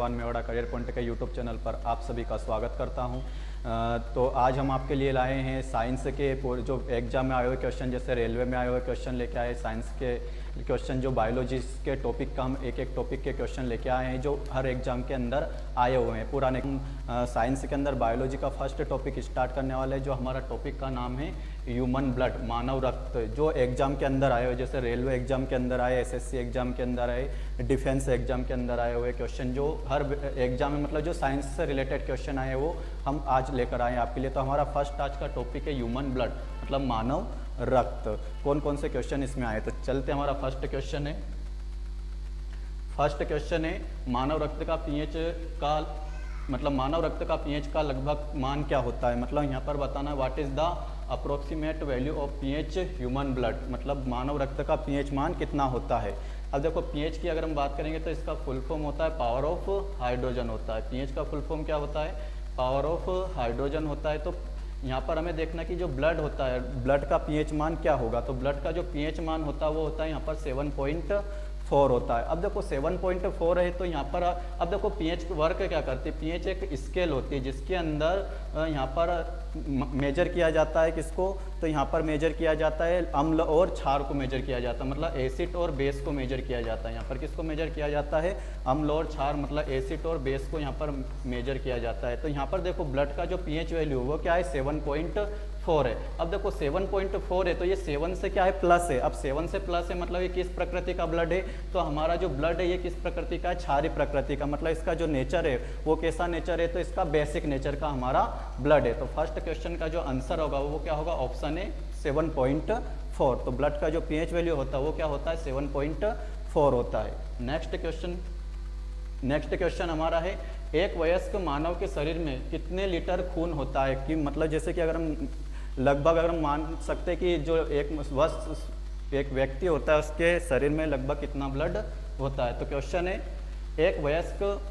देवान Mewada career point के YouTube channel पर आप सभी का स्वागत करता हूं। तो आज हम आपके लिए लाए हैं साइंस के जो एग्जाम में आए हुए क्वेश्चन, जैसे रेलवे में आए हुए क्वेश्चन लेके आए, साइंस के क्वेश्चन जो बायोलॉजी के टॉपिक का हम एक एक टॉपिक के क्वेश्चन लेके आए हैं जो हर एग्जाम के अंदर आए हुए हैं पुराने। साइंस के अंदर बायोलॉजी का फर्स्ट टॉपिक स्टार्ट करने वाले हैं, जो हमारा टॉपिक का नाम है ह्यूमन ब्लड, मानव रक्त, जो एग्जाम के अंदर आए हुए, जैसे रेलवे एग्जाम के अंदर आए, एसएससी एग्जाम के अंदर आए, डिफेंस एग्जाम के अंदर आए हुए क्वेश्चन, जो हर एग्जाम में मतलब जो साइंस से रिलेटेड क्वेश्चन आए वो हम आज लेकर आए हैं आपके लिए। तो हमारा फर्स्ट आज का टॉपिक है ह्यूमन ब्लड, मतलब मानव रक्त। कौन कौन से क्वेश्चन इसमें आए, तो चलते हमारा फर्स्ट क्वेश्चन है। फर्स्ट क्वेश्चन है मानव रक्त का पीएच का मतलब मानव रक्त का पीएच का लगभग मान क्या होता है। मतलब यहाँ पर बताना है what is the approximate value of pH human blood, मतलब मानव रक्त का पीएच मान कितना होता है। अब देखो पीएच की अगर हम बात करेंगे तो इसका फुल फॉर्म होता है पावर ऑफ हाइड्रोजन होता है। पीएच का फुल फॉर्म क्या होता है, पावर ऑफ हाइड्रोजन होता है। तो यहाँ पर हमें देखना कि जो ब्लड होता है, ब्लड का पीएच मान क्या होगा। तो ब्लड का जो पीएच मान होता है वो होता है यहाँ पर 7.4 होता है। अब देखो 7.4 है तो यहाँ पर अब देखो पीएच वर्क क्या करती है, पीएच एक स्केल होती है जिसके अंदर यहाँ पर मेजर किया जाता है किसको, तो यहाँ पर मेजर किया जाता है अम्ल और क्षार को मेजर किया जाता है, मतलब एसिड और बेस को मेजर किया जाता है। यहाँ पर किसको मेजर किया जाता है, अम्ल और क्षार, मतलब एसिड और बेस को यहाँ पर मेजर किया जाता है। तो यहाँ पर देखो ब्लड का जो पीएच वैल्यू वो क्या है 7.4 है। अब देखो 7.4 है तो ये 7 से क्या है प्लस है। अब 7 से प्लस है मतलब ये किस प्रकृति का ब्लड है, तो हमारा जो ब्लड है ये किस प्रकृति का है, क्षारीय प्रकृति का, मतलब इसका जो नेचर है वो कैसा नेचर है, तो इसका बेसिक नेचर का हमारा ब्लड है। तो फर्स्ट क्वेश्चन का जो आंसर होगा वो क्या होगा, ऑप्शन ए 7.4। तो ब्लड का जो पीएच वैल्यू होता है वो क्या होता है 7.4 होता है। नेक्स्ट क्वेश्चन हमारा है एक वयस्क मानव के शरीर में कितने लीटर खून होता है। कि मतलब जैसे कि अगर हम लगभग अगर हम मान सकते हैं कि जो एक व्यक्ति होता है उसके शरीर में लगभग कितना ब्लड होता है। तो क्वेश्चन है एक वयस्क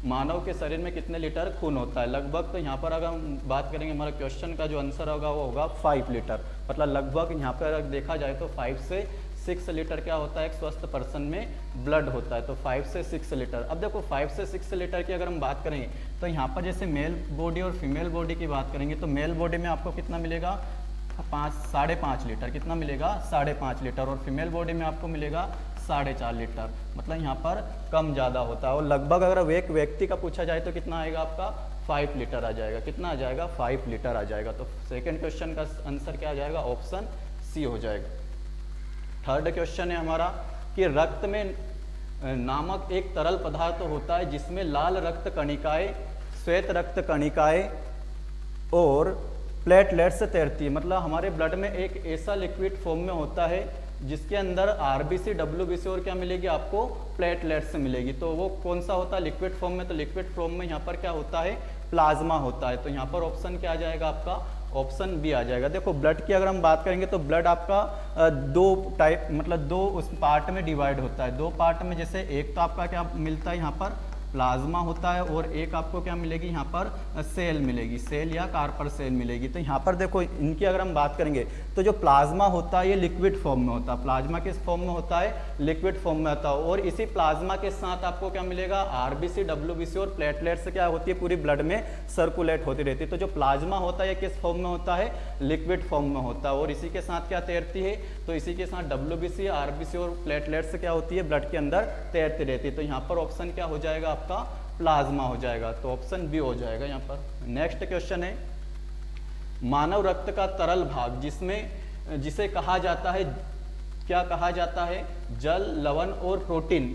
मानव के शरीर में कितने लीटर खून होता है लगभग। तो यहाँ पर अगर हम बात करेंगे हमारा क्वेश्चन का जो आंसर होगा वो होगा 5 लीटर, मतलब लगभग यहाँ पर अगर देखा जाए तो 5 से 6 लीटर क्या होता है एक स्वस्थ पर्सन में ब्लड होता है। तो 5 से 6 लीटर। अब देखो 5 से 6 लीटर की अगर हम बात करेंगे तो यहाँ पर जैसे मेल बॉडी और फीमेल बॉडी की बात करेंगे तो मेल बॉडी में आपको कितना मिलेगा 5.5 लीटर, कितना मिलेगा 5.5 लीटर, और फीमेल बॉडी में आपको मिलेगा 4.5 लीटर, मतलब यहाँ पर कम ज़्यादा होता है। और लगभग अगर एक व्यक्ति का पूछा जाए तो कितना आएगा आपका 5 लीटर आ जाएगा, कितना आ जाएगा 5 लीटर आ जाएगा। तो सेकेंड क्वेश्चन का आंसर क्या आ जाएगा, ऑप्शन सी हो जाएगा। थर्ड क्वेश्चन है हमारा कि रक्त में नामक एक तरल पदार्थ होता है जिसमें लाल रक्त कणिकाएं, श्वेत रक्त कणिकाएं और प्लेटलेट्स तैरती है। मतलब हमारे ब्लड में एक ऐसा लिक्विड फॉर्म में होता है जिसके अंदर आरबीसी, डब्ल्यूबीसी और क्या मिलेगी आपको प्लेटलेट्स मिलेगी। तो वो कौन सा होता है लिक्विड फॉर्म में, तो लिक्विड फॉर्म में यहाँ पर क्या होता है प्लाज्मा होता है। तो यहाँ पर ऑप्शन क्या आ जाएगा आपका, ऑप्शन बी आ जाएगा। देखो ब्लड की अगर हम बात करेंगे तो ब्लड आपका दो टाइप मतलब दो उस पार्ट में डिवाइड होता है, दो पार्ट में। जैसे एक तो आपका क्या मिलता है यहाँ पर प्लाज्मा होता है और एक आपको क्या मिलेगी यहाँ पर सेल मिलेगी, सेल या कार्पर सेल मिलेगी। तो यहाँ पर देखो इनकी अगर हम बात करेंगे तो जो प्लाज्मा होता है ये लिक्विड फॉर्म में होता है, प्लाज्मा किस फॉर्म में होता है लिक्विड फॉर्म में होता है। और इसी प्लाज्मा के साथ आपको क्या मिलेगा आरबीसी, डब्ल्यूबीसी और प्लेटलेट्स क्या होती है पूरी ब्लड में सर्कुलेट होती रहती है। तो जो प्लाज्मा होता है ये किस फॉर्म में होता है लिक्विड फॉर्म में होता है। और इसी के साथ क्या तैरती है, तो इसी के साथ डब्ल्यूबीसी, आरबीसी और प्लेटलेट्स क्या होती है ब्लड के अंदर तैरती रहती है। तो यहाँ पर ऑप्शन क्या हो जाएगा आपका प्लाज्मा हो जाएगा, तो ऑप्शन बी हो जाएगा यहाँ पर। नेक्स्ट क्वेश्चन है मानव रक्त का तरल भाग जिसे कहा जाता है, क्या कहा जाता है, जल, लवण और प्रोटीन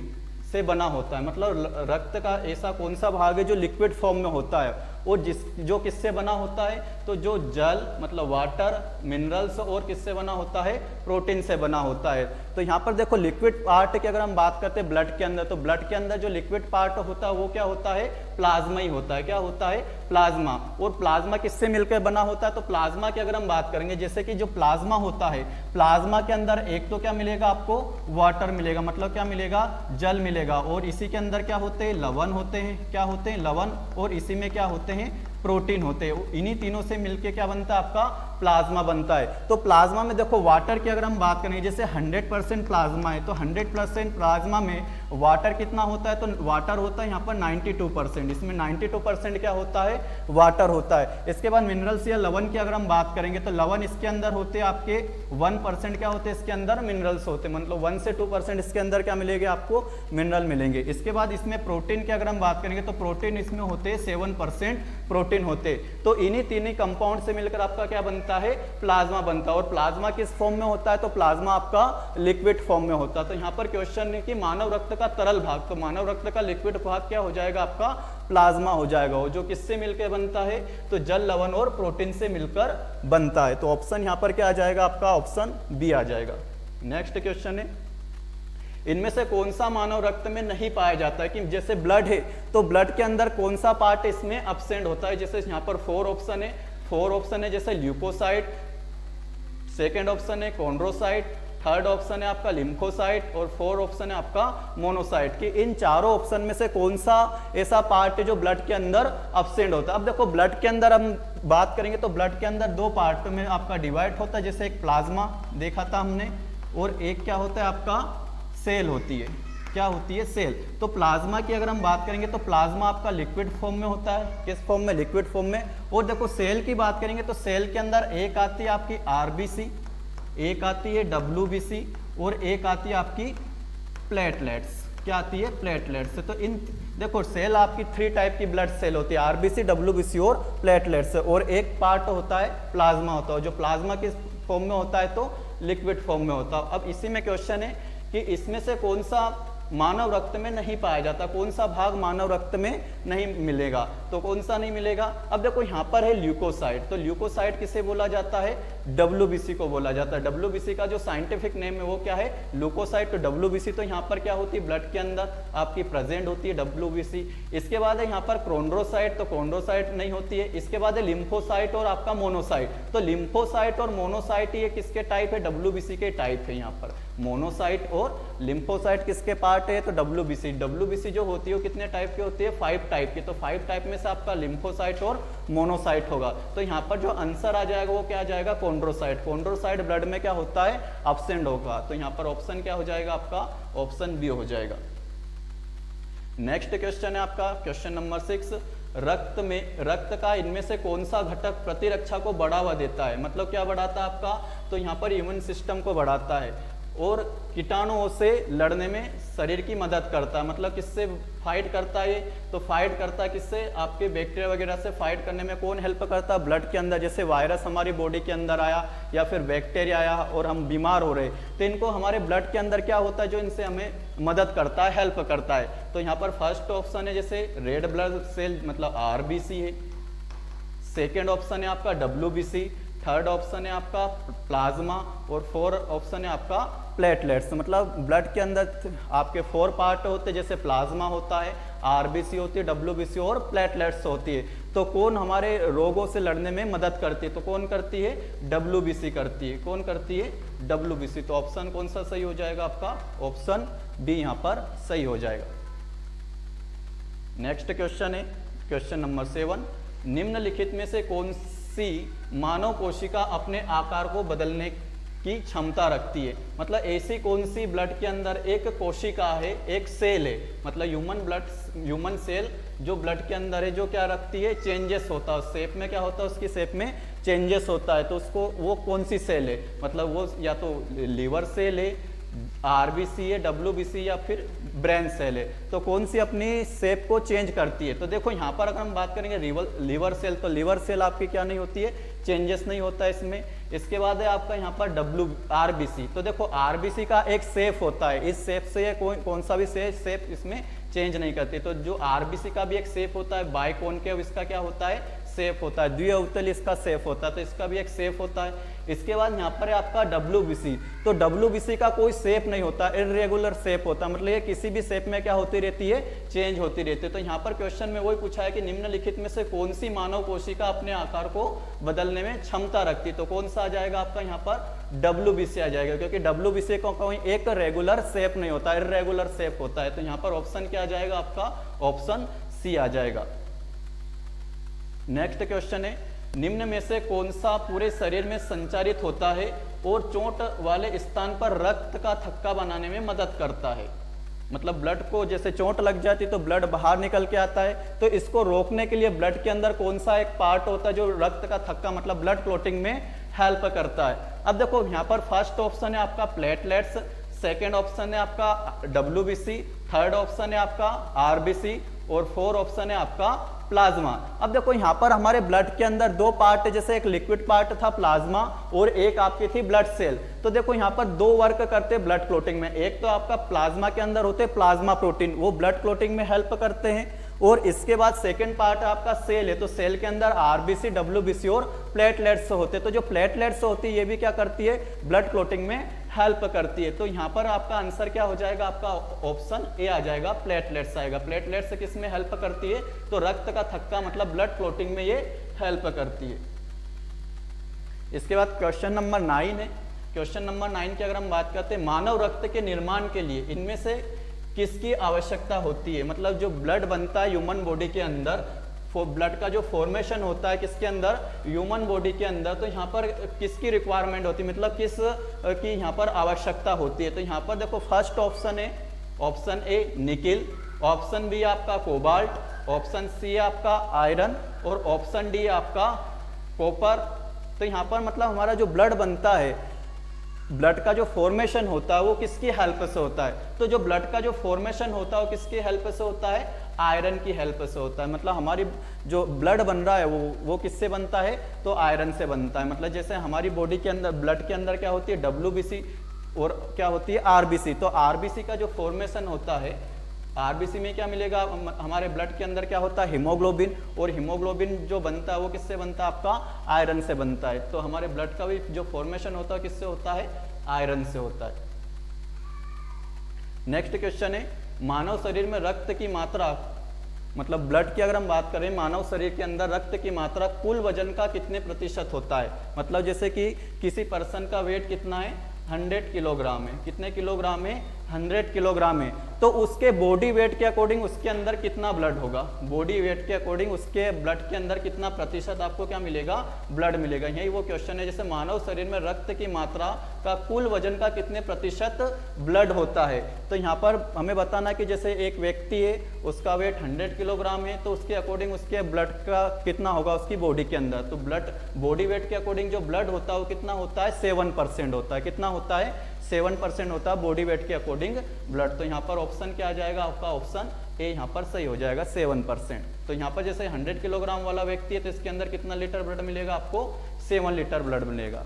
से बना होता है। मतलब रक्त का ऐसा कौन सा भाग है जो लिक्विड फॉर्म में होता है और जो किससे बना होता है, तो जो जल मतलब वाटर, मिनरल्स और किससे बना होता है प्रोटीन से बना होता है। तो यहाँ पर देखो लिक्विड पार्ट की अगर हम बात करते हैं ब्लड के अंदर, तो ब्लड के अंदर जो लिक्विड पार्ट होता है वो क्या होता है प्लाज्मा ही होता है। क्या होता है प्लाज्मा। और प्लाज्मा किससे मिलकर बना होता है, तो प्लाज्मा की अगर हम बात करेंगे जैसे कि जो प्लाज्मा होता है, प्लाज्मा के अंदर एक तो क्या मिलेगा आपको वाटर मिलेगा, मतलब क्या मिलेगा जल मिलेगा, और इसी के अंदर क्या होते हैं लवण होते हैं, क्या होते हैं लवण, और इसी में क्या होते हैं प्रोटीन होते हैं। इन्हीं तीनों से मिलके क्या बनता है आपका प्लाज्मा बनता है। तो प्लाज्मा में देखो वाटर की अगर हम बात करें, जैसे 100% प्लाज्मा है तो 100% प्लाज्मा में वाटर कितना होता है, तो वाटर होता है यहाँ पर 92%, इसमें 92% क्या होता है वाटर होता है। इसके बाद मिनरल्स या लवण की अगर हम बात करेंगे तो लवण इसके अंदर होते हैं आपके 1% क्या होते हैं इसके अंदर मिनरल्स होते हैं, मतलब 1 से 2% इसके अंदर क्या मिलेंगे आपको मिनरल मिलेंगे। इसके बाद इसमें प्रोटीन की अगर हम बात करेंगे तो प्रोटीन इसमें होते हैं 7% प्रोटीन होते। तो इन्हीं तीनों कंपाउंड से मिलकर आपका क्या बनता है प्लाज्मा बनता है। और प्लाज्मा किस फॉर्म में होता है, तो प्लाज्मा आपका लिक्विड फॉर्म में होता है। तो यहाँ पर क्वेश्चन है कि मानव रक्त का तरल भाग, तो मानव रक्त का लिक्विड भाग क्या हो जाएगा आपका प्लाज्मा हो जाएगा। वो जो किससे मिलकर बनता है, तो जल लवण और प्रोटीन से मिलकर बनता है। तो ऑप्शन यहाँ पर क्या आ जाएगा आपका ऑप्शन बी आ जाएगा। नेक्स्ट क्वेश्चन है, इनमें से कौन सा मानव रक्त में नहीं पाया जाता है, कि जैसे ब्लड है तो ब्लड के अंदर कौन सा पार्ट इसमें एब्सेंट होता है। जैसे यहाँ पर 4 ऑप्शन है जैसे ल्यूकोसाइट, सेकेंड ऑप्शन है कॉन्ड्रोसाइट, थर्ड ऑप्शन है आपका लिम्फोसाइट और 4 ऑप्शन है आपका मोनोसाइट। कि इन चारों ऑप्शन में से कौन सा ऐसा पार्ट है जो ब्लड के अंदर एब्सेंट होता है। अब देखो ब्लड के अंदर हम बात करेंगे तो ब्लड के अंदर 2 पार्ट में आपका डिवाइड होता है, जैसे एक प्लाज्मा देखा था हमने और एक क्या होता है आपका सेल होती है। क्या होती है सेल। तो प्लाज्मा की अगर हम बात करेंगे तो प्लाज्मा आपका लिक्विड फॉर्म में होता है, किस फॉर्म में लिक्विड फॉर्म में। और देखो सेल की बात करेंगे तो सेल के अंदर एक आती है आपकी आरबीसी, एक आती है डब्ल्यूबीसी और एक आती है आपकी प्लेटलेट्स। क्या आती है प्लेटलेट्स। तो इन देखो सेल आपकी 3 टाइप की ब्लड सेल होती है, आरबीसी डब्ल्यूबीसी और प्लेटलेट्स। और एक पार्ट होता है प्लाज्मा होता है, जो प्लाज्मा किस फॉर्म में होता है तो लिक्विड फॉर्म में होता है। अब इसी में क्वेश्चन है कि इसमें से कौन सा मानव रक्त में नहीं पाया जाता, कौन सा भाग मानव रक्त में नहीं मिलेगा, तो कौन सा नहीं मिलेगा। अब देखो यहाँ पर है ल्यूकोसाइट, तो ल्यूकोसाइट किसे बोला जाता है डब्ल्यूबीसी को बोला जाता है। डब्ल्यूबीसी का जो साइंटिफिक नेम है वो क्या है ल्यूकोसाइट। तो डब्ल्यूबीसी तो यहाँ पर क्या होती है ब्लड के अंदर आपकी प्रेजेंट होती है डब्ल्यूबीसी। इसके बाद है यहाँ पर कॉन्ड्रोसाइट, तो कॉन्ड्रोसाइट नहीं होती है। इसके बाद है लिम्फोसाइट और आपका मोनोसाइट। तो लिम्फोसाइट और मोनोसाइट ये किसके टाइप है डब्ल्यूबीसी के टाइप है। यहाँ पर मोनोसाइट और लिम्फोसाइट किसके पार्ट है तो डब्ल्यूबीसी। डब्ल्यूबीसी जो होती है वो कितने टाइप की होती है 5 टाइप की। तो 5 टाइप में से आपका लिम्फोसाइट और मोनोसाइट होगा। तो यहाँ पर जो आंसर आ जाएगा वो क्या आ जाएगा कॉन्ड्रोसाइट। कॉन्ड्रोसाइट ब्लड में क्या होता है एब्सेंट होगा। तो यहाँ पर ऑप्शन क्या हो जाएगा आपका ऑप्शन बी हो जाएगा। नेक्स्ट क्वेश्चन है आपका क्वेश्चन नंबर 6, रक्त का इनमें से कौन सा घटक प्रतिरक्षा को बढ़ावा देता है। मतलब क्या बढ़ाता है आपका, तो यहाँ पर इम्यून सिस्टम को बढ़ाता है और कीटाणुओं से लड़ने में शरीर की मदद करता है। मतलब किससे फाइट करता है, तो फाइट करता है किससे आपके बैक्टीरिया वगैरह से फाइट करने में कौन हेल्प करता है ब्लड के अंदर। जैसे वायरस हमारी बॉडी के अंदर आया या फिर बैक्टीरिया आया और हम बीमार हो रहे, तो इनको हमारे ब्लड के अंदर क्या होता है जो इनसे हमें मदद करता है हेल्प करता है। तो यहाँ पर फर्स्ट ऑप्शन है जैसे रेड ब्लड सेल मतलब आरबीसी है, सेकेंड ऑप्शन है आपका डब्ल्यूबीसी, थर्ड ऑप्शन है आपका प्लाज्मा और 4 ऑप्शन है आपका प्लेटलेट्स। मतलब ब्लड के अंदर आपके 4 पार्ट होते हैं, जैसे प्लाज्मा होता है, आरबीसी होती है, डब्ल्यूबीसी और प्लेटलेट्स होती है। तो कौन हमारे रोगों से लड़ने में मदद करती है, तो कौन करती है डब्ल्यूबीसी करती है। कौन करती है डब्ल्यूबीसी। तो ऑप्शन कौन सा सही हो जाएगा आपका ऑप्शन बी यहाँ पर सही हो जाएगा। नेक्स्ट क्वेश्चन है क्वेश्चन नंबर 7, निम्नलिखित में से कौन सी मानव कोशिका अपने आकार को बदलने की क्षमता रखती है। मतलब ऐसी कौन सी ब्लड के अंदर एक कोशिका है, एक सेल है, मतलब ह्यूमन सेल जो ब्लड के अंदर है जो क्या रखती है चेंजेस होता है शेप में, क्या होता है उसकी शेप में चेंजेस होता है। तो उसको वो कौन सी सेल है, मतलब वो या तो लीवर सेल है, आरबीसी है, डब्ल्यूबीसी या फिर ब्रेन सेल है। तो कौन सी अपनी शेप को चेंज करती है। तो देखो यहाँ पर अगर हम बात करेंगे लीवर सेल, तो लीवर सेल आपकी क्या नहीं होती है चेंजेस नहीं होता है इसमें। इसके बाद है आपका यहाँ पर आरबीसी। तो देखो आरबीसी का एक शेप होता है, इस शेप से कौन सा भी शेप इसमें चेंज नहीं करती। तो जो आरबीसी का भी एक शेप होता है बाइकॉनकेव, इसका क्या होता है शेप होता है, द्विअवतल इसका शेप होता है, तो इसका भी एक शेप होता है। इसके बाद यहाँ पर है आपका डब्ल्यूबीसी। तो डब्ल्यूबीसी का कोई शेप नहीं होता, इरेगुलर शेप होता है, मतलब ये किसी भी शेप में क्या होती रहती है चेंज होती रहती है। तो यहाँ पर क्वेश्चन में वही पूछा है कि निम्नलिखित में से कौन सी मानव कोशिका अपने आकार को बदलने में क्षमता रखती है। तो कौन सा आ जाएगा आपका यहाँ पर डब्ल्यूबीसी आ जाएगा, क्योंकि डब्ल्यूबीसी का कोई एक रेगुलर शेप नहीं होता, इरेगुलर शेप होता है। तो यहाँ पर ऑप्शन क्या आ जाएगा आपका ऑप्शन सी आ जाएगा। नेक्स्ट क्वेश्चन है, निम्न में से कौन सा पूरे शरीर में संचारित होता है और चोट वाले स्थान पर रक्त का थक्का बनाने में मदद करता है। मतलब ब्लड को जैसे चोट लग जाती तो ब्लड बाहर निकल के आता है, तो इसको रोकने के लिए ब्लड के अंदर कौन सा एक पार्ट होता है जो रक्त का थक्का मतलब ब्लड क्लोटिंग में हेल्प करता है। अब देखो यहाँ पर फर्स्ट ऑप्शन है आपका प्लेटलेट्स, सेकेंड ऑप्शन है आपका WBC, थर्ड ऑप्शन है आपका RBC और फोर्थ ऑप्शन है आपका प्लाज्मा। अब देखो यहाँ पर हमारे ब्लड के अंदर दो पार्ट है, जैसे एक लिक्विड पार्ट था प्लाज्मा और एक आपकी थी ब्लड सेल। तो देखो यहाँ पर दो वर्क करते हैं ब्लड क्लोटिंग में, एक तो आपका प्लाज्मा के अंदर होते हैं प्लाज्मा प्रोटीन, वो ब्लड क्लोटिंग में हेल्प करते हैं, और इसके बाद सेकंड पार्ट आपका सेल है, तो सेल के अंदर RBC, WBC और प्लेटलेट्स होते हैं। तो जो प्लेटलेट्स होती है ये भी क्या करती है, ब्लड क्लोटिंग में हेल्प करती है। तो यहाँ पर आपका आंसर क्या हो जाएगा, आपका ऑप्शन ए आ जाएगा, प्लेटलेट्स आएगा। प्लेटलेट्स किस में हेल्प करती है, तो रक्त का थक्का मतलब ब्लड क्लोटिंग में ये हेल्प करती है। इसके बाद क्वेश्चन नंबर 9 है। क्वेश्चन नंबर 9 की अगर हम बात करते हैं, मानव रक्त के निर्माण के लिए इनमें से किसकी आवश्यकता होती है। मतलब जो ब्लड बनता है ह्यूमन बॉडी के अंदर, ब्लड का जो फॉर्मेशन होता है किसके अंदर, ह्यूमन बॉडी के अंदर, तो यहाँ पर किसकी रिक्वायरमेंट होती है, मतलब किस की यहाँ पर आवश्यकता होती है। तो यहाँ पर देखो फर्स्ट ऑप्शन है option A nickel, option B आपका कोबाल्ट, ऑप्शन सी आपका आयरन और ऑप्शन डी आपका कॉपर। तो यहाँ पर मतलब हमारा जो ब्लड बनता है, ब्लड का जो फॉर्मेशन होता है वो किसकी हेल्प से होता है। तो जो ब्लड का जो फॉर्मेशन होता है वो किसकी हेल्प से होता है, आयरन की हेल्प से होता है। मतलब हमारी जो ब्लड बन रहा है वो किससे बनता है, तो आयरन से बनता है। मतलब जैसे हमारी बॉडी के अंदर ब्लड के अंदर क्या होती है, WBC और क्या होती है RBC। तो RBC का जो फॉर्मेशन होता है, RBC में क्या मिलेगा, हमारे ब्लड के अंदर क्या होता है, हीमोग्लोबिन, और हीमोग्लोबिन जो बनता है वो किससे बनता है, आपका आयरन से बनता है। तो हमारे ब्लड का भी जो फॉर्मेशन होता है किससे होता है, आयरन से होता है। नेक्स्ट क्वेश्चन है, मानव शरीर में रक्त की मात्रा, मतलब ब्लड की अगर हम बात करें, मानव शरीर के अंदर रक्त की मात्रा कुल वजन का कितने प्रतिशत होता है। मतलब जैसे कि किसी पर्सन का वेट कितना है, 100 किलोग्राम है। कितने किलोग्राम है, 100 किलोग्राम है। तो उसके बॉडी वेट के अकॉर्डिंग उसके अंदर कितना ब्लड होगा, बॉडी वेट के अकॉर्डिंग उसके ब्लड के अंदर कितना प्रतिशत आपको क्या मिलेगा, ब्लड मिलेगा। यही वो क्वेश्चन है, जैसे मानव शरीर में रक्त की मात्रा का कुल वजन का कितने प्रतिशत ब्लड होता है। तो यहाँ पर हमें बताना कि जैसे एक व्यक्ति है, उसका वेट 100 किलोग्राम है, तो उसके अकॉर्डिंग उसके ब्लड का कितना होगा उसकी बॉडी के अंदर। तो ब्लड बॉडी वेट के अकॉर्डिंग जो ब्लड होता है वो कितना होता है, 7% होता है। कितना होता है, 7% होता है बॉडी वेट के अकॉर्डिंग ब्लड। तो यहाँ पर ऑप्शन क्या आ जाएगा, आपका ऑप्शन ए यहाँ पर सही हो जाएगा, 7%। तो यहाँ पर जैसे 100 किलोग्राम वाला व्यक्ति है तो इसके अंदर कितना लीटर ब्लड मिलेगा, आपको 7 लीटर ब्लड मिलेगा।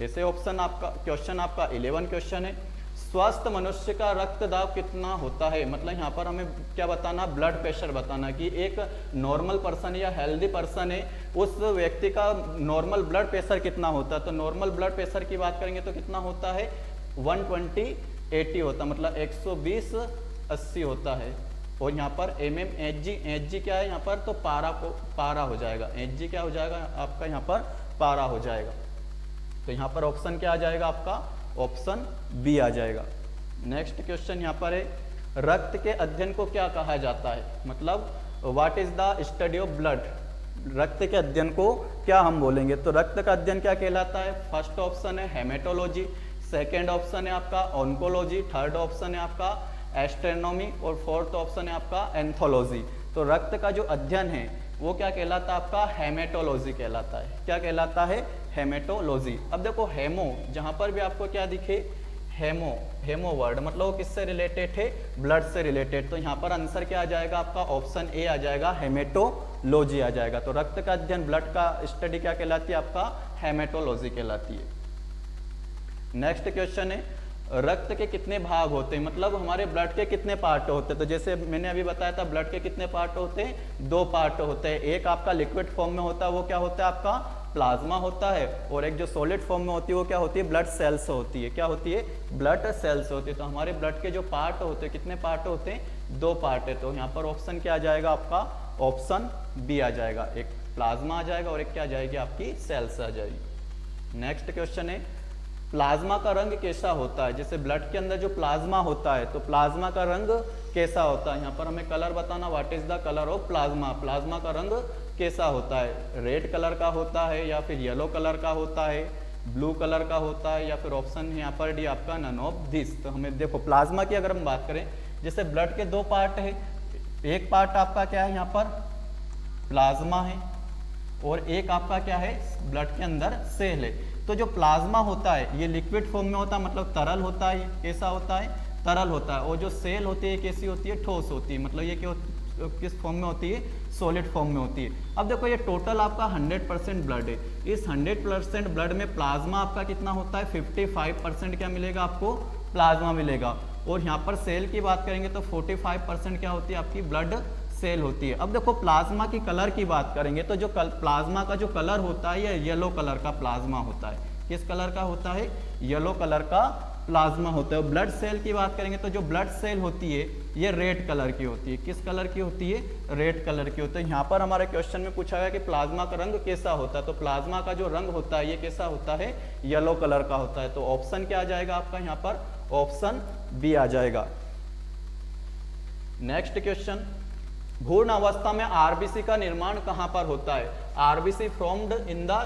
ऐसे ऑप्शन आपका क्वेश्चन आपका 11 क्वेश्चन है, स्वस्थ मनुष्य का रक्त दाब कितना होता है। मतलब यहाँ पर हमें क्या बताना, ब्लड प्रेशर बताना कि एक नॉर्मल पर्सन या हेल्दी पर्सन है, उस व्यक्ति का नॉर्मल ब्लड प्रेशर कितना होता है। तो नॉर्मल ब्लड प्रेशर की बात करेंगे तो कितना होता है, 120/80 होता है, मतलब 120/80 होता है। और यहाँ पर Hg क्या है यहाँ पर, तो पारा हो जाएगा। Hg क्या हो जाएगा आपका, यहाँ पर पारा हो जाएगा। तो यहाँ पर ऑप्शन क्या आ जाएगा आपका, ऑप्शन बी आ जाएगा। नेक्स्ट क्वेश्चन यहाँ पर है, रक्त के अध्ययन को क्या कहा जाता है। मतलब what is the study of blood, रक्त के अध्ययन को क्या हम बोलेंगे। तो रक्त का अध्ययन क्या कहलाता है, फर्स्ट ऑप्शन है हेमेटोलॉजी, सेकेंड ऑप्शन है आपका ऑन्कोलॉजी, थर्ड ऑप्शन है आपका एस्ट्रोनॉमी और फोर्थ ऑप्शन है आपका एंथोलॉजी। तो रक्त का जो अध्ययन है वो क्या कहलाता है, आपका हेमेटोलॉजी कहलाता है। क्या कहलाता है, हेमेटोलॉजी। अब देखो हेमो, जहां पर भी आपको क्या दिखे, हेमो वर्ड, मतलब वो किससे रिलेटेड है, ब्लड से रिलेटेड। तो यहाँ पर आंसर क्या आ जाएगा, आपका ऑप्शन ए आ जाएगा, हेमेटोलॉजी आ जाएगा। तो रक्त का अध्ययन, ब्लड का स्टडी क्या कहलाती है, आपका हेमेटोलॉजी कहलाती है। नेक्स्ट क्वेश्चन है, रक्त के कितने भाग होते हैं। मतलब हमारे ब्लड के कितने पार्ट होते हैं। तो जैसे मैंने अभी बताया था, ब्लड के कितने पार्ट होते हैं, 2 पार्ट होते हैं। एक आपका लिक्विड फॉर्म में होता है, वो क्या होता है, आपका प्लाज्मा होता है, और एक जो सॉलिड फॉर्म में होती है वो क्या होती है, ब्लड सेल्स होती है। क्या होती है, ब्लड सेल्स होती है। तो हमारे ब्लड के जो पार्ट होते हैं, कितने पार्ट होते हैं, 2 पार्ट है। तो यहाँ पर ऑप्शन क्या आ जाएगा, आपका ऑप्शन बी आ जाएगा। एक प्लाज्मा आ जाएगा और एक क्या आ जाएगी, आपकी सेल्स आ जाएगी। नेक्स्ट क्वेश्चन है, प्लाज्मा का रंग कैसा होता है, जैसे ब्लड के अंदर जो प्लाज्मा होता है तो प्लाज्मा का रंग कैसा होता है, यहाँ पर हमें कलर बताना, what is the colour of plasma, plasma का रंग कैसा होता है, रेड कलर का होता है या फिर येलो कलर का होता है, ब्लू कलर का होता है, या फिर ऑप्शन है यहाँ पर डी आपका नन ऑफ दिस। तो हमें देखो प्लाज्मा की अगर हम बात करें, जैसे ब्लड के दो पार्ट है, एक पार्ट आपका क्या है यहाँ पर प्लाज्मा है और एक आपका क्या है ब्लड के अंदर सेल है। तो जो प्लाज्मा होता है ये लिक्विड फॉर्म में होता है, मतलब तरल होता है, कैसा होता है तरल होता है, और जो सेल होती है कैसी होती है ठोस होती है, मतलब ये क्या किस फॉर्म में होती है सॉलिड फॉर्म में होती है। अब देखो ये टोटल आपका 100% ब्लड है, इस 100% ब्लड में प्लाज्मा आपका कितना होता है 55% क्या मिलेगा आपको प्लाज्मा मिलेगा, और यहाँ पर सेल की बात करेंगे तो 45% क्या होती है आपकी ब्लड सेल होती है। अब देखो प्लाज्मा की कलर की बात करेंगे तो जो प्लाज्मा का जो कलर होता है ये येलो कलर का प्लाज्मा होता है, किस कलर का होता है येलो कलर का प्लाज्मा होता है। ब्लड सेल की बात करेंगे तो जो ब्लड सेल होती है ये रेड कलर की होती है, किस कलर की होती है रेड कलर की होती है। यहाँ पर हमारे क्वेश्चन में पूछा गया कि प्लाज्मा का रंग कैसा होता है, तो प्लाज्मा का जो रंग होता है ये कैसा होता है येलो कलर का होता है। तो ऑप्शन क्या आ जाएगा आपका यहाँ पर ऑप्शन बी आ जाएगा। नेक्स्ट क्वेश्चन, भ्रूण अवस्था में आरबीसी का निर्माण कहां पर होता है, RBC formed in the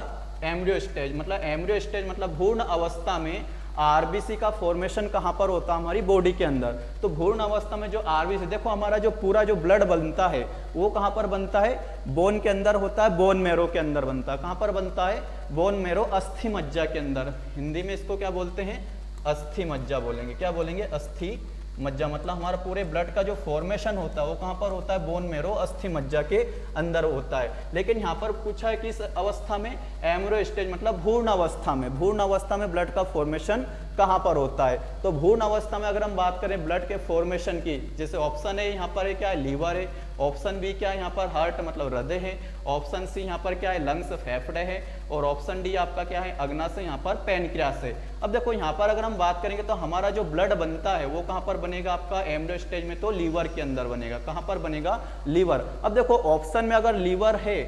embryo stage, मतलब एम्ब्रियो स्टेज मतलब भ्रूण अवस्था में आरबीसी का फॉर्मेशन कहां पर होता है हमारी बॉडी के अंदर। तो भ्रूण अवस्था में जो आरबीसी, देखो हमारा जो पूरा जो ब्लड बनता है वो कहां पर बनता है बोन के अंदर होता है, बोन मैरो के अंदर बनता है। कहां पर बनता है बोन मैरो, अस्थि मज्जा के अंदर, हिंदी में इसको क्या बोलते हैं अस्थि मज्जा बोलेंगे, क्या बोलेंगे अस्थि मज्जा, मतलब हमारा पूरे ब्लड का जो फॉर्मेशन होता है वो कहां पर होता है बोन मैरो अस्थि मज्जा के अंदर होता है। लेकिन यहाँ पर पूछा है कि इस अवस्था में एम्ब्रियो स्टेज मतलब भ्रूण अवस्था में, भ्रूण अवस्था में ब्लड का फॉर्मेशन कहां पर होता है। तो भ्रूण अवस्था में अगर हम बात करें ब्लड के फॉर्मेशन की, जैसे ऑप्शन ए यहाँ पर है क्या है लीवर है, ऑप्शन बी क्या है यहाँ पर हार्ट मतलब हृदय है, ऑप्शन सी यहाँ पर क्या है लंग्स फेफड़े है, और ऑप्शन डी आपका क्या है अग्नाशय यहाँ पर पैनक्रियास है। अब देखो यहाँ पर अगर हम बात करेंगे तो हमारा जो ब्लड बनता है वो कहाँ पर बनेगा आपका एम्ब्रियो स्टेज में, तो लीवर के अंदर बनेगा। कहाँ पर बनेगा लीवर। अब देखो ऑप्शन में अगर लीवर है,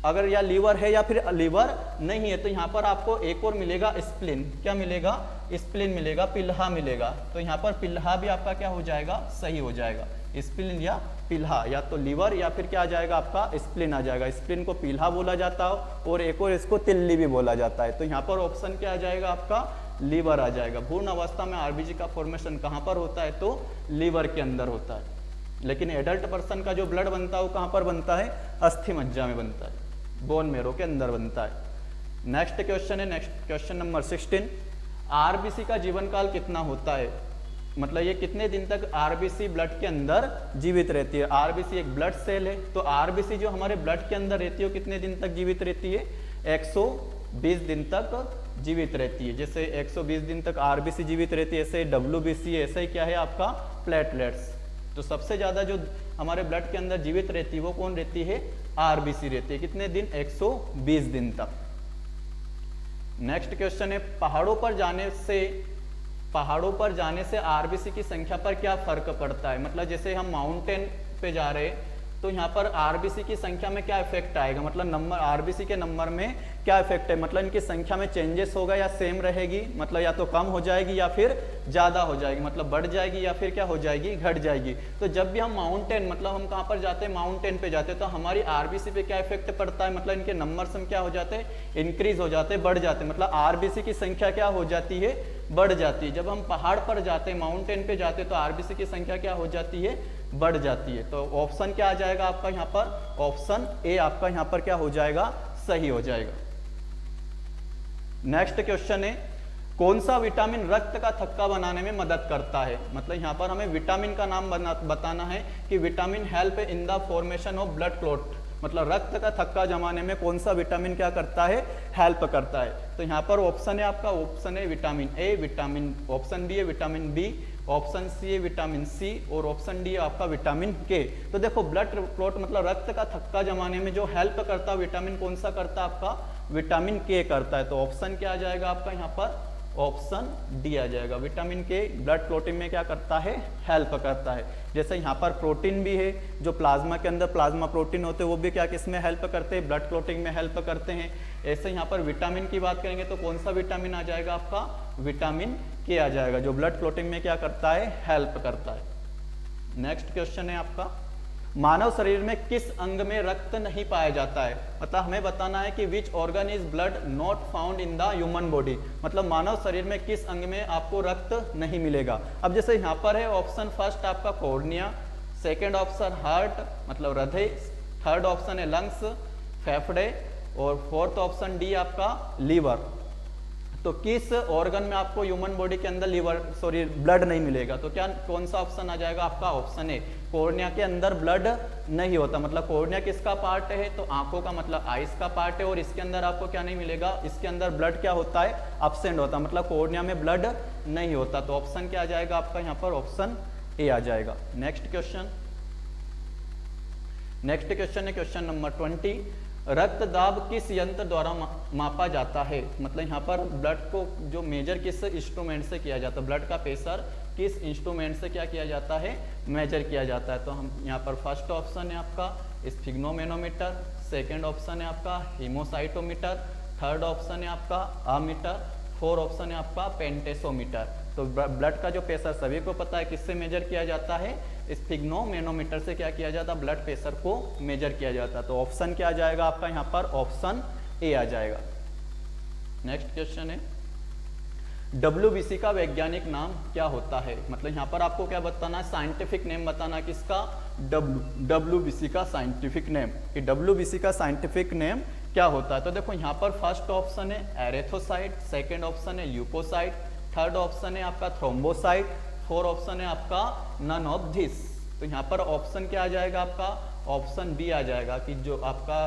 अगर या लीवर है या फिर लीवर नहीं है तो यहाँ पर आपको एक और मिलेगा स्प्लीन, क्या मिलेगा स्प्लीन मिलेगा, पिल्हा मिलेगा। तो यहाँ पर पिल्हा भी आपका क्या हो जाएगा सही हो जाएगा, स्प्लीन या पिल्हा, या तो लीवर या फिर क्या आ जाएगा आपका स्प्लीन आ जाएगा। स्प्लीन को पिल्हा बोला जाता है और एक और इसको तिल्ली भी बोला जाता है। तो यहाँ पर ऑप्शन क्या आ जाएगा आपका लीवर आ जाएगा। भ्रूण अवस्था में आरबीसी का फॉर्मेशन कहाँ पर होता है तो लीवर के अंदर होता है, लेकिन एडल्ट पर्सन का जो ब्लड बनता है वो कहाँ पर बनता है अस्थि मज्जा में बनता है, बोन मैरो के अंदर बनता है। नेक्स्ट क्वेश्चन है, नेक्स्ट क्वेश्चन नंबर 16, आरबीसी का जीवन काल कितना होता है, मतलब ये कितने दिन तक आरबीसी ब्लड के अंदर जीवित रहती है। आरबीसी एक ब्लड सेल है, तो आरबीसी जो हमारे ब्लड के अंदर रहती है वो कितने दिन तक जीवित रहती है 120 दिन तक जीवित रहती है। जैसे 120 दिन तक आरबीसी जीवित रहती है, ऐसे डब्ल्यूबीसी, ऐसे ही क्या है आपका प्लेटलेट्स। तो सबसे ज्यादा जो हमारे ब्लड के अंदर जीवित रहती है वो कौन रहती है आरबीसी रहती है, कितने दिन 120 दिन तक। नेक्स्ट क्वेश्चन है, पहाड़ों पर जाने से आरबीसी की संख्या पर क्या फर्क पड़ता है, मतलब जैसे हम माउंटेन पे जा रहे हैं तो यहाँ पर आरबीसी की संख्या में क्या इफेक्ट आएगा, मतलब नंबर आरबीसी के नंबर में क्या इफेक्ट है, मतलब इनकी संख्या में चेंजेस होगा या सेम रहेगी, मतलब या तो कम हो जाएगी या फिर ज्यादा हो जाएगी, मतलब बढ़ जाएगी या फिर क्या हो जाएगी घट जाएगी। तो जब भी हम माउंटेन, मतलब हम कहाँ पर जाते हैं माउंटेन पे जाते हैं, तो हमारी आरबीसी पे क्या इफेक्ट पड़ता है, मतलब इनके नंबर्स में क्या हो जाते हैं इंक्रीज हो जाते हैं, बढ़ जाते हैं, मतलब आरबीसी की संख्या क्या हो जाती है बढ़ जाती है। जब हम पहाड़ पर जाते हैं माउंटेन पे जाते हैं तो आरबीसी की संख्या क्या हो जाती है बढ़ जाती है। तो ऑप्शन क्या आ जाएगा आपका यहाँ पर ऑप्शन ए आपका यहाँ पर क्या हो जाएगा सही हो जाएगा। नेक्स्ट क्वेश्चन है, कौन सा विटामिन रक्त का थक्का बनाने में मदद करता है, मतलब यहाँ पर हमें विटामिन का नाम बताना है कि vitamin help in the formation of blood clot, मतलब रक्त का थक्का जमाने में कौन सा विटामिन क्या करता है हेल्प करता है। तो यहाँ पर ऑप्शन है आपका ऑप्शन है vitamin A, vitamin option B है विटामिन बी, ऑप्शन सी है विटामिन सी, और ऑप्शन डी है आपका विटामिन के। तो देखो ब्लड क्लॉट मतलब रक्त का थक्का जमाने में जो हेल्प करता है विटामिन कौन सा करता है आपका विटामिन के करता है। तो ऑप्शन क्या आ जाएगा आपका यहाँ पर ऑप्शन डी आ जाएगा। विटामिन के ब्लड क्लॉटिंग में क्या करता है, हेल्प करता है। जैसे यहाँ पर प्रोटीन भी है, जो प्लाज्मा के अंदर प्लाज्मा प्रोटीन होते हैं वो भी क्या किसमें हेल्प करते हैं, ब्लड क्लॉटिंग में हेल्प करते हैं। ऐसे यहाँ पर विटामिन की बात करेंगे तो कौन सा विटामिन आ जाएगा आपका, विटामिन के आ जाएगा, जो ब्लड क्लॉटिंग में क्या करता है, हेल्प करता है। नेक्स्ट क्वेश्चन है आपका, मानव शरीर में किस अंग में रक्त नहीं पाया जाता है। मतलब हमें बताना है कि which organ is blood not found in the human body, मतलब मानव शरीर में किस अंग में आपको रक्त नहीं मिलेगा। अब जैसे यहाँ पर है ऑप्शन फर्स्ट आपका कॉर्निया, सेकेंड ऑप्शन हार्ट मतलब हृदय, थर्ड ऑप्शन है लंग्स फेफड़े, और फोर्थ ऑप्शन डी आपका लीवर। तो किस ऑर्गन में आपको ह्यूमन बॉडी के अंदर ब्लड नहीं मिलेगा, तो क्या कौन सा ऑप्शन आ जाएगा आपका, ऑप्शन ए, कॉर्निया के अंदर ब्लड नहीं होता। मतलब कॉर्निया किसका पार्ट है, तो आंखों का मतलब आइस का पार्ट है, और इसके अंदर आपको क्या नहीं मिलेगा, इसके अंदर ब्लड क्या होता है, एब्सेंट होता है, मतलब कॉर्निया में ब्लड नहीं होता। तो ऑप्शन क्या आ जाएगा आपका यहाँ पर, ऑप्शन ए आ जाएगा। नेक्स्ट क्वेश्चन है क्वेश्चन नंबर 20, रक्त दाब किस यंत्र द्वारा मापा जाता है। मतलब यहाँ पर ब्लड को जो मेजर किस इंस्ट्रूमेंट से किया जाता है, ब्लड का प्रेशर किस इंस्ट्रूमेंट से क्या किया जाता है, मेजर किया जाता है। तो हम यहाँ पर फर्स्ट ऑप्शन है आपका स्फिग्नोमेनोमीटर, सेकंड ऑप्शन है आपका हीमोसाइटोमीटर, थर्ड ऑप्शन है आपका अमीटर, फोर्थ ऑप्शन है आपका पेंटेसोमीटर। तो ब्लड का जो प्रेशर सभी को पता है किससे मेजर किया जाता है, स्फिग्नोमेनोमीटर से क्या किया जाता है, ब्लड प्रेशर को मेजर किया जाता है। तो ऑप्शन क्या आ जाएगा आपका यहाँ पर, ऑप्शन ए आ जाएगा। नेक्स्ट क्वेश्चन है, WBC का वैज्ञानिक नाम क्या होता है। मतलब यहाँ पर आपको क्या बताना है, साइंटिफिक नेम बताना है किसका, WBC का साइंटिफिक नेम, कि WBC का साइंटिफिक नेम क्या होता है। तो देखो यहाँ पर फर्स्ट ऑप्शन है एरेथोसाइट, सेकेंड ऑप्शन है ल्यूकोसाइट, थर्ड ऑप्शन है आपका थ्रोम्बोसाइट, फोर्थ ऑप्शन है आपका नन ऑफ दिस। तो यहाँ पर ऑप्शन क्या आ जाएगा आपका, ऑप्शन बी आ जाएगा, कि जो आपका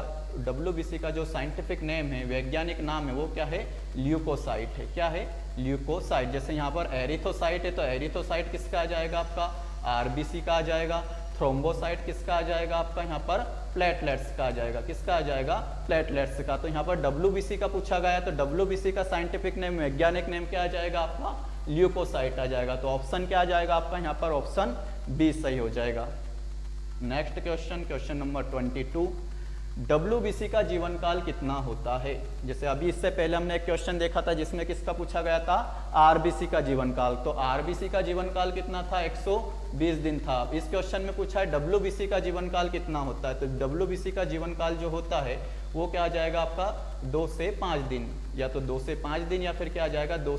WBC का जो साइंटिफिक नेम है, वैज्ञानिक नाम है, वो क्या है, ल्यूकोसाइट है। क्या है, ल्यूकोसाइट। जैसे यहाँ पर एरिथोसाइट है, तो एरिथोसाइट किसका आ जाएगा आपका, RBC का आ जाएगा। थ्रोम्बोसाइट किसका आ जाएगा आपका, यहाँ पर प्लेटलेट्स का आ जाएगा। किसका आ जाएगा, प्लेटलेट्स का। तो यहाँ पर WBC का पूछा गया, तो WBC का साइंटिफिक नेम, वैज्ञानिक नेम क्या आ जाएगा आपका, ल्यूकोसाइट आ जाएगा। तो ऑप्शन क्या आ जाएगा आपका यहाँ पर, ऑप्शन बी सही हो जाएगा। नेक्स्ट क्वेश्चन नंबर 22, WBC का जीवन काल कितना होता है। जैसे अभी इससे पहले हमने एक क्वेश्चन देखा था जिसमें किसका पूछा गया था, RBC का जीवन काल। तो RBC का जीवन काल कितना था, 120 दिन था। इस क्वेश्चन में पूछा है WBC का जीवन काल कितना होता है। तो WBC का जीवन काल जो होता है वो क्या आ जाएगा आपका, 2 से 5 दिन, या तो 2 से 5 दिन, या फिर क्या आ जाएगा 4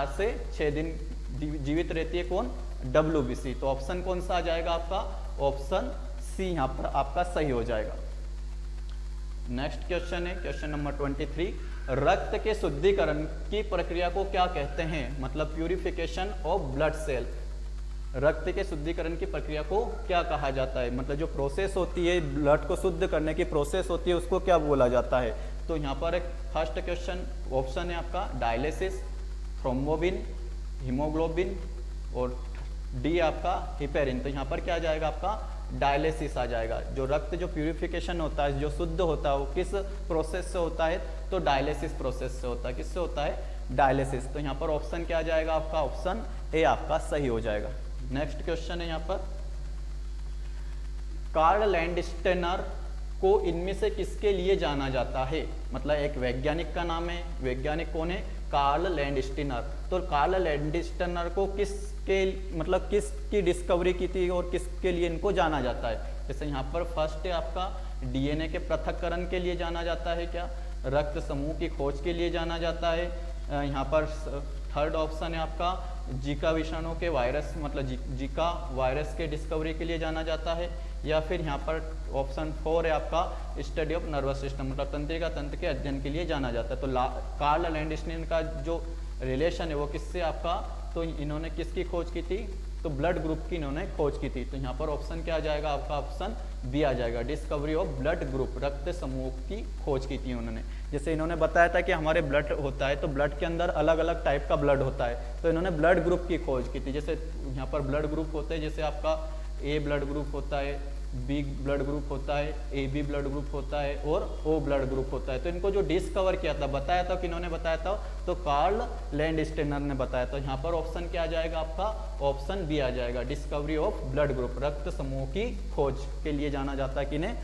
से 6 दिन जीवित रहती है कौन, WBC। तो ऑप्शन कौन सा आ जाएगा आपका, ऑप्शन सी यहाँ पर आपका सही हो जाएगा। नेक्स्ट क्वेश्चन है क्वेश्चन नंबर 23, रक्त के शुद्धिकरण की प्रक्रिया को क्या कहते हैं। मतलब प्यूरिफिकेशन ऑफ ब्लड सेल, रक्त के शुद्धिकरण की प्रक्रिया को क्या कहा जाता है। मतलब जो प्रोसेस होती है ब्लड को शुद्ध करने की प्रोसेस होती है उसको क्या बोला जाता है। तो यहाँ पर एक फर्स्ट क्वेश्चन ऑप्शन है आपका डायलिसिस, थ्रोम्बोबिन, हीमोग्लोबिन, और डी आपका हिपेरिन। तो यहाँ पर क्या आ जाएगा आपका, डायलिसिस आ जाएगा। जो रक्त जो प्यूरिफिकेशन होता है, जो शुद्ध होता है, वो किस प्रोसेस से होता है, तो डायलिसिस प्रोसेस से होता है। किससे होता है, डायलिसिस। तो यहाँ पर ऑप्शन क्या आ जाएगा आपका, ऑप्शन ए आपका सही हो जाएगा। नेक्स्ट क्वेश्चन है यहाँ पर, कार्ल लैंडस्टेनर को इनमें से किसके लिए जाना जाता है। मतलब एक वैज्ञानिक का नाम है, वैज्ञानिक कौन है, कार्ल लैंडस्टेनर। तो कार्ल लैंडस्टेनर को किसकी डिस्कवरी की थी और किसके लिए इनको जाना जाता है। जैसे यहाँ पर फर्स्ट है आपका DNA के पृथक्करण के लिए जाना जाता है, क्या रक्त समूह की खोज के लिए जाना जाता है। यहाँ पर थर्ड ऑप्शन है आपका जीका विषाणु के वायरस, मतलब जीका वायरस के डिस्कवरी के लिए जाना जाता है। या फिर यहाँ पर ऑप्शन 4 है आपका स्टडी ऑफ नर्वस सिस्टम, मतलब तंत्रिका तंत्र के अध्ययन के लिए जाना जाता है। तो कार्ल लैंडस्टेनर का जो रिलेशन है वो किससे आपका, तो इन्होंने किसकी खोज की थी, तो ब्लड ग्रुप की इन्होंने खोज की थी। तो यहाँ पर ऑप्शन क्या आ जाएगा आपका, ऑप्शन बी आ जाएगा, डिस्कवरी ऑफ ब्लड ग्रुप, रक्त समूह की खोज की थी उन्होंने। जैसे इन्होंने बताया था कि हमारे ब्लड होता है तो ब्लड के अंदर अलग अलग टाइप का ब्लड होता है, तो इन्होंने ब्लड ग्रुप की खोज की थी। जैसे यहाँ पर ब्लड ग्रुप होते हैं, जैसे आपका ए ब्लड ग्रुप होता है, बी ब्लड ग्रुप होता है, ए बी ब्लड ग्रुप होता है और ओ ब्लड ग्रुप होता है। तो इनको जो डिस्कवर किया था, बताया था, किन्होंने बताया था? तो कार्ल लैंडस्टेनर ने बताया था। यहाँ पर ऑप्शन क्या आ जाएगा आपका? ऑप्शन बी आ जाएगा, डिस्कवरी ऑफ ब्लड ग्रुप, रक्त समूह की खोज के लिए जाना जाता है किन्हें?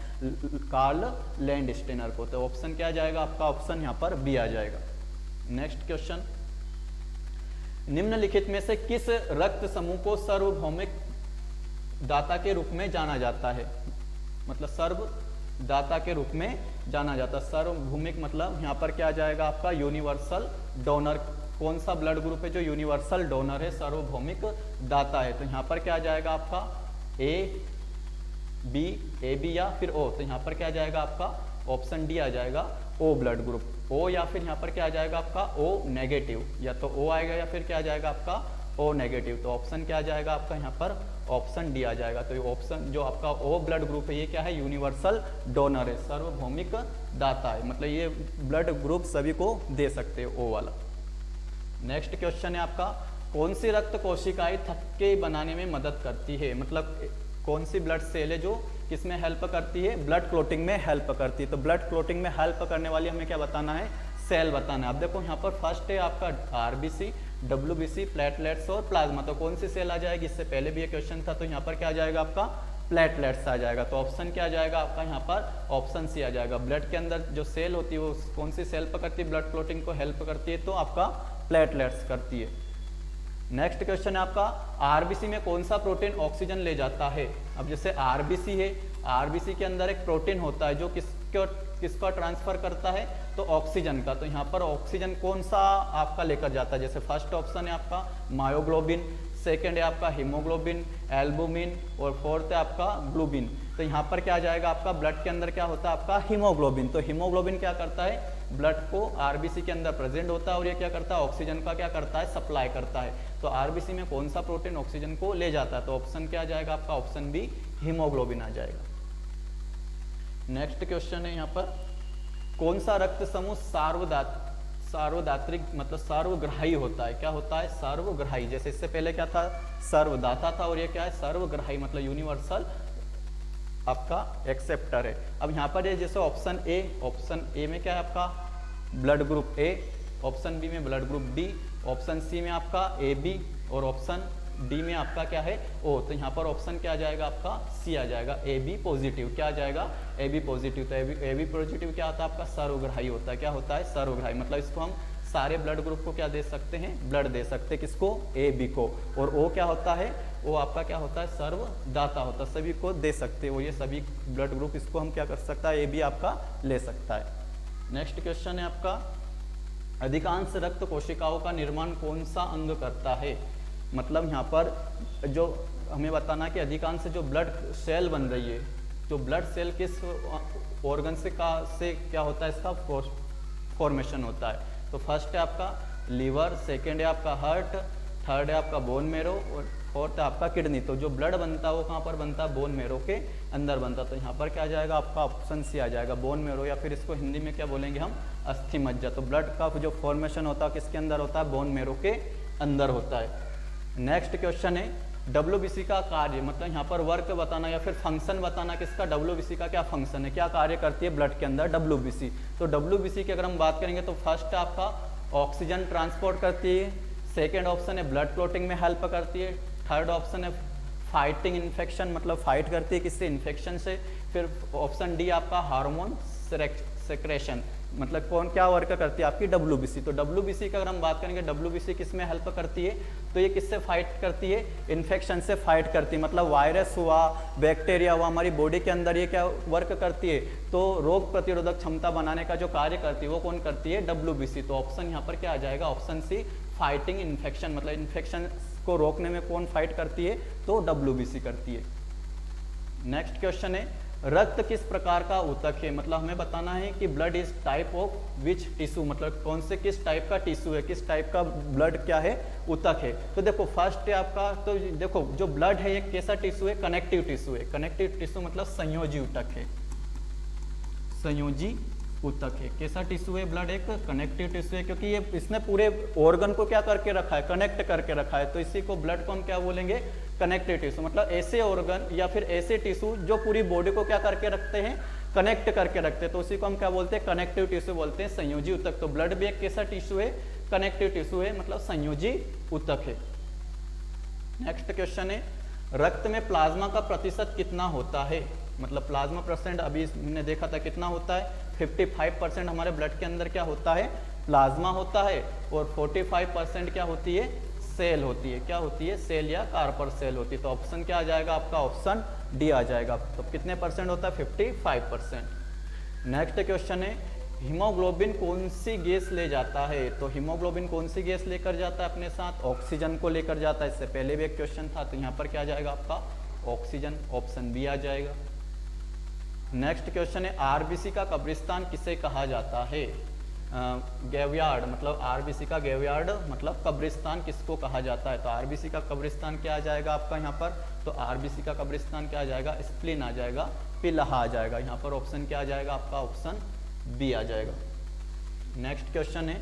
कार्ल लैंडस्टेनर को। तो ऑप्शन क्या आ जाएगा आपका? ऑप्शन यहाँ पर बी आ जाएगा। नेक्स्ट क्वेश्चन, निम्नलिखित में से किस रक्त समूह को सार्वभौमिक दाता के रूप में जाना जाता है? मतलब सर्व दाता के रूप में जाना जाता है। सार्वभौमिक मतलब यहाँ पर क्या आ जाएगा आपका? Universal donor. कौन सा ब्लड ग्रुप है जो यूनिवर्सल डोनर है, सार्वभौमिक दाता है? तो यहाँ पर क्या आ जाएगा आपका? ए बी या फिर ओ। तो यहाँ पर क्या आ जाएगा आपका? ऑप्शन डी आ जाएगा, ओ ब्लड ग्रुप। ओ या फिर यहाँ पर क्या आ जाएगा आपका? ओ नेगेटिव, या तो ओ आएगा या फिर क्या आ जाएगा आपका? O negative. तो ऑप्शन क्या आ जाएगा आपका यहाँ पर? ऑप्शन डी आ जाएगा। तो ये ऑप्शन जो आपका ओ ब्लड ग्रुप है ये क्या है? यूनिवर्सल डोनर है, सार्वभौमिक दाता है। मतलब ये ब्लड ग्रुप सभी को दे सकते हैं, ओ वाला। नेक्स्ट क्वेश्चन है आपका, कौन सी रक्त कोशिकाएं थक्के बनाने में मदद करती है? मतलब कौन सी ब्लड सेल है जो किसमें हेल्प करती है? ब्लड क्लोटिंग में हेल्प करती है। तो ब्लड क्लोटिंग में हेल्प करने वाली हमें क्या बताना है? सेल बताना है। अब देखो यहाँ पर फर्स्ट है आपका आरबीसी, डब्ल्यूबीसी, प्लेटलेट्स और प्लाज्मा। तो कौन सी सेल आ जाएगी? इससे पहले भी ये क्वेश्चन था, तो यहाँ पर क्या आ जाएगा आपका? प्लेटलेट्स आ जाएगा। तो ऑप्शन क्या आ जाएगा आपका यहाँ पर? ऑप्शन सी आ जाएगा। ब्लड के अंदर जो सेल होती है वो कौन सी सेल करती है? ब्लड क्लोटिंग को हेल्प करती है, तो आपका प्लेटलेट्स करती है। नेक्स्ट क्वेश्चन है आपका, आरबीसी में कौन सा प्रोटीन ऑक्सीजन ले जाता है? अब जैसे आरबीसी है, आरबीसी के अंदर एक प्रोटीन होता है जो किसका ट्रांसफर करता है? तो ऑक्सीजन का। तो यहाँ पर ऑक्सीजन कौन सा आपका लेकर जाता है? जैसे फर्स्ट ऑप्शन है आपका मायोग्लोबिन, सेकेंड है आपका हीमोग्लोबिन, एल्बुमिन और फोर्थ है आपका ग्लोबिन। तो यहाँ पर क्या आ जाएगा आपका? ब्लड के अंदर क्या होता है आपका? हीमोग्लोबिन। तो हीमोग्लोबिन क्या करता है? ब्लड को आरबीसी के अंदर प्रेजेंट होता है और ये क्या करता है? ऑक्सीजन का क्या करता है? सप्लाई करता है। तो आरबीसी में कौन सा प्रोटीन ऑक्सीजन को ले जाता है? तो ऑप्शन क्या आ जाएगा आपका? ऑप्शन बी, हीमोग्लोबिन आ जाएगा। नेक्स्ट क्वेश्चन है यहाँ पर, कौन सा रक्त समूह सार्वधात्रिक मतलब सर्वग्राही होता है? क्या होता है? सर्वग्राही। जैसे इससे पहले क्या था? सर्वदाता था, और ये क्या है? सर्वग्राही मतलब यूनिवर्सल आपका एक्सेप्टर है। अब यहाँ पर जैसे ऑप्शन ए में क्या है आपका? Blood group A, option B में blood group B, option C में आपका ए बी और ऑप्शन डी में आपका क्या है? ओ। तो यहाँ पर ऑप्शन क्या आ जाएगा आपका? सी आ जाएगा, ए बी पॉजिटिव। क्या आ जाएगा? A B positive. तो ए बी पॉजिटिव क्या होता है आपका? सर्वग्राही होता है। क्या होता है? सर्वग्राही। मतलब इसको हम सारे ब्लड ग्रुप को क्या दे सकते हैं? ब्लड दे सकते हैं। किसको? ए बी को। और ओ क्या होता है? वो आपका क्या होता है? सर्वदाता होता है, सभी को दे सकते हैं। वो ये सभी ब्लड ग्रुप इसको हम क्या कर सकता है? ए बी आपका ले सकता है। नेक्स्ट क्वेश्चन है आपका, अधिकांश रक्त कोशिकाओं का निर्माण कौन सा अंग करता है? मतलब यहाँ पर जो हमें बताना कि अधिकांश जो ब्लड सेल बन रही है, तो ब्लड सेल किस ऑर्गन से क्या होता है? इसका फॉर्मेशन होता है। तो फर्स्ट है आपका लीवर, सेकेंड है आपका हार्ट, थर्ड है आपका बोन मेरो और फोर्थ है आपका किडनी। तो जो ब्लड बनता है वो कहाँ पर बनता है? बोन मेरो के अंदर बनता है। तो यहाँ पर क्या आ जाएगा आपका? ऑप्शन सी आ जाएगा, बोन मेरो, या फिर इसको हिंदी में क्या बोलेंगे हम? अस्थि मज्जा। तो ब्लड का जो फॉर्मेशन होता है किसके अंदर होता है? बोन मेरो के अंदर होता है। नेक्स्ट क्वेश्चन है, डब्ल्यूबीसी का कार्य, मतलब यहाँ पर वर्क बताना या फिर फंक्शन बताना किसका? डब्ल्यूबीसी का क्या फंक्शन है, क्या कार्य करती है ब्लड के अंदर डब्ल्यूबीसी? तो डब्ल्यूबीसी की अगर हम बात करेंगे तो फर्स्ट आपका ऑक्सीजन ट्रांसपोर्ट करती है, सेकेंड ऑप्शन है ब्लड क्लोटिंग में हेल्प करती है, थर्ड ऑप्शन है फाइटिंग इन्फेक्शन, मतलब फाइट करती है किससे? इन्फेक्शन से। फिर ऑप्शन डी आपका हार्मोन सेक्रेशन, मतलब कौन क्या वर्क करती है? आपकी डब्ल्यूबीसी। तो डब्ल्यूबीसी का अगर हम बात करेंगे, डब्ल्यूबीसी किस में हेल्प करती है? तो ये किससे फाइट करती है? इन्फेक्शन से फाइट करती है। मतलब वायरस हुआ, बैक्टीरिया हुआ, हमारी बॉडी के अंदर ये क्या वर्क करती है? तो रोग प्रतिरोधक क्षमता बनाने का जो कार्य करती है वो कौन करती है? डब्ल्यूबीसी। तो ऑप्शन यहाँ पर क्या आ जाएगा? ऑप्शन सी, फाइटिंग इन्फेक्शन, मतलब इन्फेक्शन को रोकने में कौन फाइट करती है? तो डब्ल्यूबीसी करती है। नेक्स्ट क्वेश्चन है, रक्त किस प्रकार का ऊतक है? मतलब हमें बताना है कि blood is type of which tissue, मतलब कौन से किस टाइप का टिश्यू है, किस टाइप का ब्लड क्या है? ऊतक है। तो देखो फर्स्ट है आपका, तो देखो जो ब्लड है ये कैसा टिश्यू है? कनेक्टिव टिश्यू है। कनेक्टिव टिश्यू मतलब संयोजी ऊतक है, संयोजी ऊतक है। कैसा टिश्यू है ब्लड? एक कनेक्टिव टिश्यू है, क्योंकि ये इसने पूरे ऑर्गन को क्या करके रखा है? कनेक्ट करके रखा है। तो इसी को ब्लड को हम क्या बोलेंगे? कनेक्टिव टिश्यू, मतलब ऐसे ऑर्गन या फिर ऐसे टिश्यू जो पूरी बॉडी को क्या करके रखते हैं, कनेक्ट करके रखते हैं, तो उसी को हम क्या बोलते हैं, कनेक्टिव टिश्यू बोलते हैं, संयोजी ऊतक। तो ब्लड भी एक कैसा टिश्यू है, कनेक्टिव टिश्यू है, मतलब संयोजी ऊतक है। नेक्स्ट क्वेश्चन है, रक्त में प्लाज्मा का प्रतिशत कितना होता है, मतलब प्लाज्मा परसेंट अभी हमने देखा था कितना होता है, 55% हमारे ब्लड के अंदर क्या होता है, प्लाज्मा होता है, और 45% क्या होती है, सेल होती है। क्या होती है, सेल या कार्पर सेल होती है। तो ऑप्शन क्या आ जाएगा आपका, ऑप्शन डी आ जाएगा। तो कितने परसेंट होता है, 55%। नेक्स्ट क्वेश्चन है, हीमोग्लोबिन कौन सी गैस ले जाता है, तो हीमोग्लोबिन कौन सी गैस लेकर जाता है अपने साथ, ऑक्सीजन को लेकर जाता है। इससे पहले भी एक क्वेश्चन था, तो यहाँ पर क्या आ जाएगा आपका, ऑक्सीजन, ऑप्शन बी आ जाएगा। नेक्स्ट क्वेश्चन है, आरबीसी का कब्रिस्तान किसे कहा जाता है, ग्रेवयार्ड, मतलब आरबीसी का ग्रेवयार्ड मतलब कब्रिस्तान किसको कहा जाता है। तो आरबीसी का कब्रिस्तान क्या आ जाएगा आपका यहाँ पर, तो आरबीसी का कब्रिस्तान क्या आ जाएगा, स्प्लीन आ जाएगा, पिलहा आ जाएगा। यहाँ पर ऑप्शन क्या आ जाएगा आपका, ऑप्शन बी आ जाएगा। नेक्स्ट क्वेश्चन है,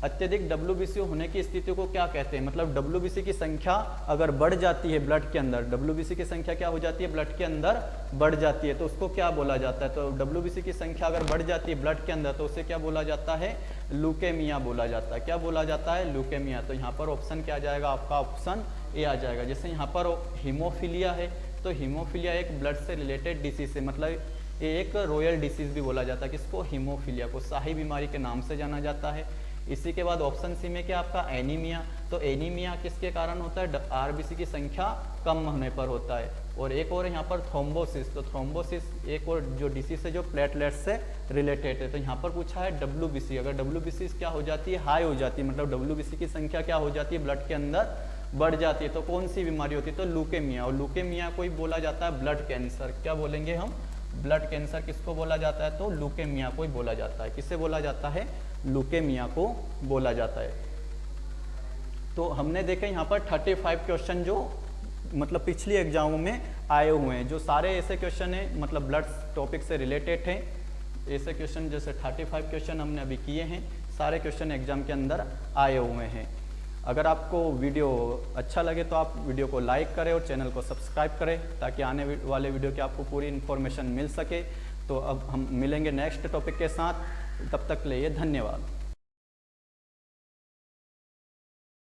अत्यधिक WBC होने की स्थिति को क्या कहते हैं, मतलब WBC की संख्या अगर बढ़ जाती है ब्लड के अंदर, WBC की संख्या क्या हो जाती है, ब्लड के अंदर बढ़ जाती है, तो उसको क्या बोला जाता है। तो WBC की संख्या अगर बढ़ जाती है ब्लड के अंदर, तो उसे क्या बोला जाता है, ल्यूकेमिया बोला जाता है। क्या बोला जाता है, ल्यूकेमिया। तो यहाँ पर ऑप्शन क्या आ जाएगा आपका, ऑप्शन ए आ जाएगा। जैसे यहाँ पर हीमोफीलिया है, तो हीमोफीलिया एक ब्लड से रिलेटेड डिसीज है, मतलब एक रॉयल डिसीज भी बोला जाता है, किसको, हीमोफीलिया को, शाही बीमारी के नाम से जाना जाता है। इसी के बाद ऑप्शन सी में क्या आपका, एनीमिया। तो एनीमिया किसके कारण होता है, आरबीसी की संख्या कम होने पर होता है। और एक और यहाँ पर थ्रोम्बोसिस, तो थ्रोम्बोसिस एक और जो डिसीज है जो प्लेटलेट से रिलेटेड है। तो यहाँ पर पूछा है WBC, अगर WBC क्या हो जाती है, हाई हो जाती है, मतलब WBC की संख्या क्या हो जाती है, ब्लड के अंदर बढ़ जाती है, तो कौन सी बीमारी होती है, तो ल्यूकेमिया। और ल्यूकेमिया को ही बोला जाता है ब्लड कैंसर। क्या बोलेंगे हम, ब्लड कैंसर किसको बोला जाता है, तो ल्यूकेमिया को ही बोला जाता है। किससे बोला जाता है, ल्यूकेमिया को बोला जाता है। तो हमने देखे यहाँ पर 35 क्वेश्चन जो मतलब पिछली एग्जामों में आए हुए हैं, जो सारे ऐसे क्वेश्चन हैं मतलब ब्लड टॉपिक से रिलेटेड हैं। ऐसे क्वेश्चन जैसे 35 क्वेश्चन हमने अभी किए हैं, सारे क्वेश्चन एग्जाम के अंदर आए हुए हैं। अगर आपको वीडियो अच्छा लगे तो आप वीडियो को लाइक करें और चैनल को सब्सक्राइब करें, ताकि आने वाले वीडियो की आपको पूरी इन्फॉर्मेशन मिल सके। तो अब हम मिलेंगे नेक्स्ट टॉपिक के साथ, तब तक के लिए धन्यवाद।